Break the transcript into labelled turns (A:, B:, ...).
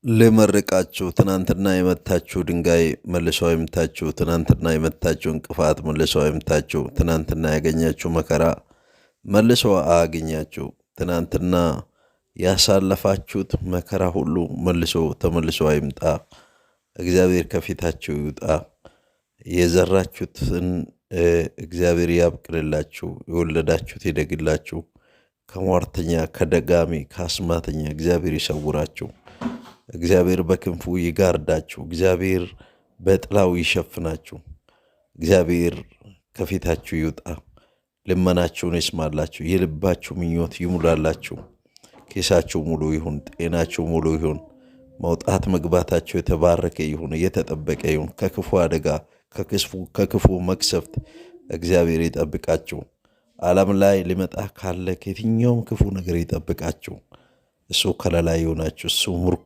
A: ልመርቃችሁ ትናንትና የመታችሁ ድንጋይ መልሰው አይምታችሁ። ትናንትና የመታችሁ እንቅፋት መልሰው አይምታችሁ። ትናንትና ያገኛችሁ መከራ መልሰው አያገኛችሁ። ትናንትና ያሳለፋችሁት መከራ ሁሉ ተመልሶ አይምጣ። እግዚአብሔር ከፊታችሁ ይውጣ። የዘራችሁትን እግዚአብሔር ያብቅልላችሁ። የወለዳችሁት ይደግላችሁ። ከሟርተኛ ከደጋሚ ከአስማተኛ እግዚአብሔር ይሰውራችሁ። እግዚአብሔር በክንፉ ይጋርዳችሁ። እግዚአብሔር በጥላው ይሸፍናችሁ። እግዚአብሔር ከፊታችሁ ይውጣ። ልመናችሁን ይስማላችሁ። የልባችሁ ምኞት ይሙላላችሁ። ኪሳችሁ ሙሉ ይሁን። ጤናችሁ ሙሉ ይሁን። መውጣት መግባታችሁ የተባረከ ይሁን፣ የተጠበቀ ይሁን። ከክፉ አደጋ ከክፉ መቅሰፍት እግዚአብሔር ይጠብቃችሁ። ዓለም ላይ ሊመጣ ካለ ከየትኛውም ክፉ ነገር ይጠብቃችሁ። እሱ ከለላ ይሆናችሁ። እሱ